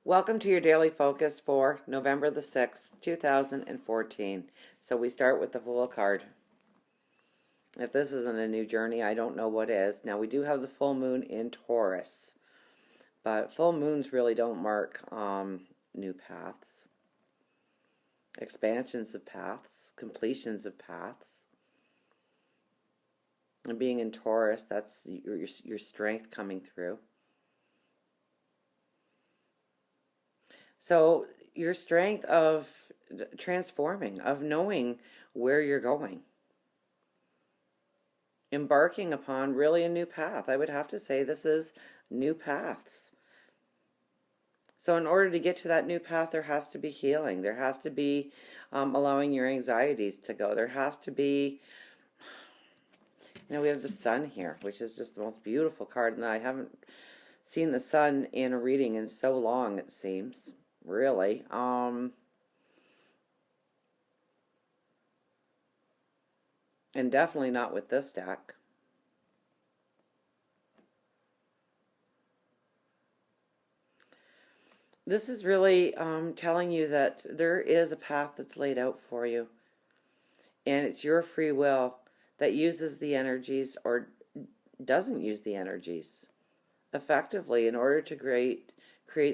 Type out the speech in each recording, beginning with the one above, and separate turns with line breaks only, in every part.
Welcome to your daily focus for November the 6th, 2014. So we start with the Fool card. If this isn't a new journey, I don't know what is. Now we do have the full moon in Taurus, but full moons really don't mark new paths, expansions of paths, completions of paths. And being in Taurus, that's your strength coming through. So your strength of transforming, of knowing where you're going, embarking upon really a new path. I would have to say this is new paths. So in order to get to that new path, there has to be healing. There has to be allowing your anxieties to go. There has to be, we have the sun here, which is just the most beautiful card. And I haven't seen the sun in a reading in so long, it seems. Really. And definitely not with this deck. This is really telling you that there is a path that's laid out for you. And it's your free will that uses the energies or doesn't use the energies effectively in order to create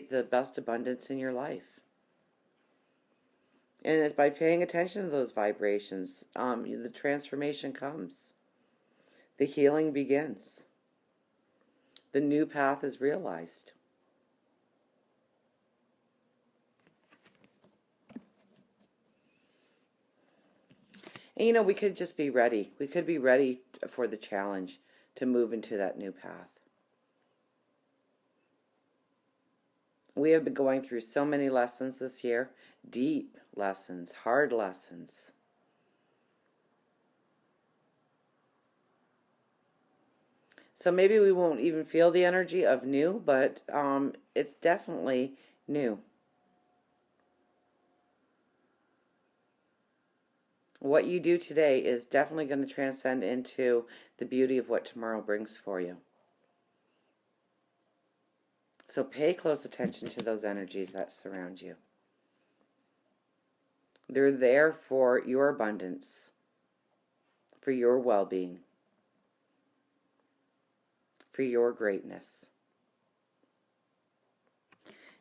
the best abundance in your life. And it's by paying attention to those vibrations, the transformation comes. The healing begins. The new path is realized. And we could just be ready. We could be ready for the challenge to move into that new path. We have been going through so many lessons this year. Deep lessons, hard lessons. So maybe we won't even feel the energy of new, but it's definitely new. What you do today is definitely going to transcend into the beauty of what tomorrow brings for you. So pay close attention to those energies that surround you. They're there for your abundance, for your well-being, for your greatness.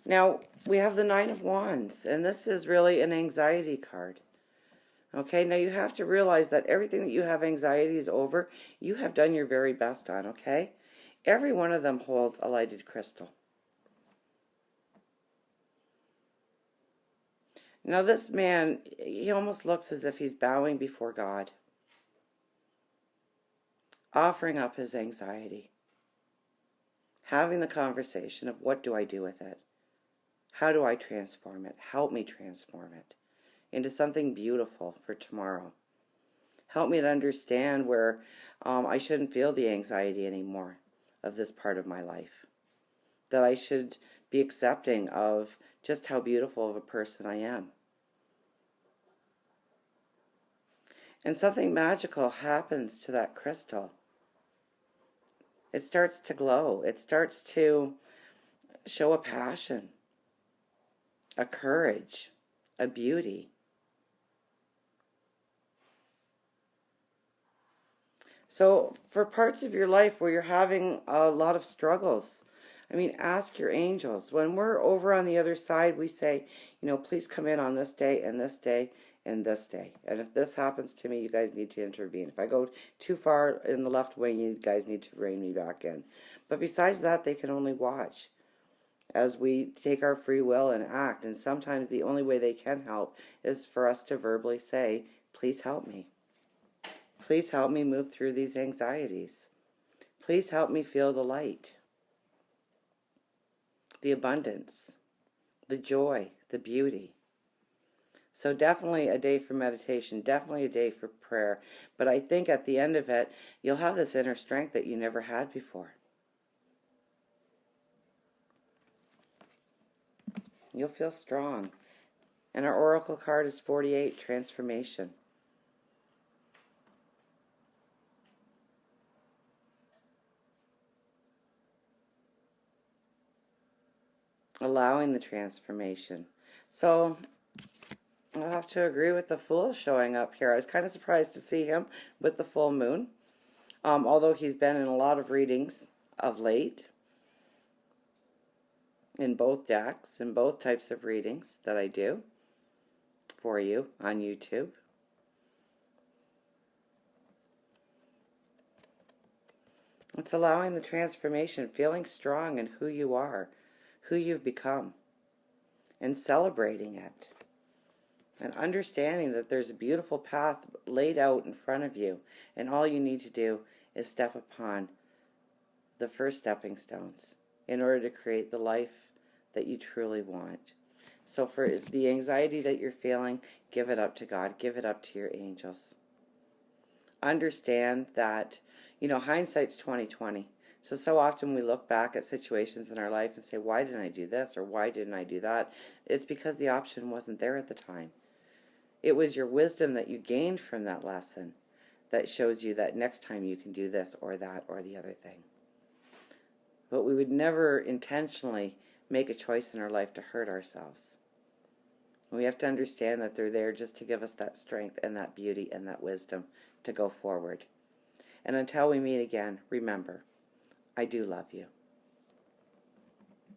Now, we have the Nine of Wands, and this is really an anxiety card. Okay, now you have to realize that everything that you have anxieties over, you have done your very best on, okay? Every one of them holds a lighted crystal. Now this man, he almost looks as if he's bowing before God, offering up his anxiety, having the conversation of what do I do with it? How do I transform it? Help me transform it into something beautiful for tomorrow. Help me to understand where I shouldn't feel the anxiety anymore of this part of my life. That I should be accepting of just how beautiful of a person I am. And something magical happens to that crystal. It starts to glow. It starts to show a passion, a courage, a beauty. So for parts of your life where you're having a lot of struggles, ask your angels. When we're over on the other side, we say, please come in on this day and this day and this day. And if this happens to me, you guys need to intervene. If I go too far in the left wing, you guys need to rein me back in. But besides that, they can only watch as we take our free will and act. And sometimes the only way they can help is for us to verbally say, please help me. Please help me move through these anxieties. Please help me feel the light, the abundance, the joy, the beauty. So definitely a day for meditation, definitely a day for prayer. But I think at the end of it, you'll have this inner strength that you never had before. You'll feel strong. And our oracle card is 48, transformation. allowing the transformation. So I'll have to agree with the Fool showing up here. I was kind of surprised to see him with the full moon, although he's been in a lot of readings of late, in both decks, in both types of readings that I do for you on YouTube. It's allowing the transformation, feeling strong in who you are, who you've become, and celebrating it. And understanding that there's a beautiful path laid out in front of you, and all you need to do is step upon the first stepping stones in order to create the life that you truly want. So for the anxiety that you're feeling, give it up to God. Give it up to your angels. Understand that, hindsight's 20/20. So often we look back at situations in our life and say, why didn't I do this or why didn't I do that? It's because the option wasn't there at the time. It was your wisdom that you gained from that lesson that shows you that next time you can do this or that or the other thing. But we would never intentionally make a choice in our life to hurt ourselves. We have to understand that they're there just to give us that strength and that beauty and that wisdom to go forward. And until we meet again, remember, I do love you.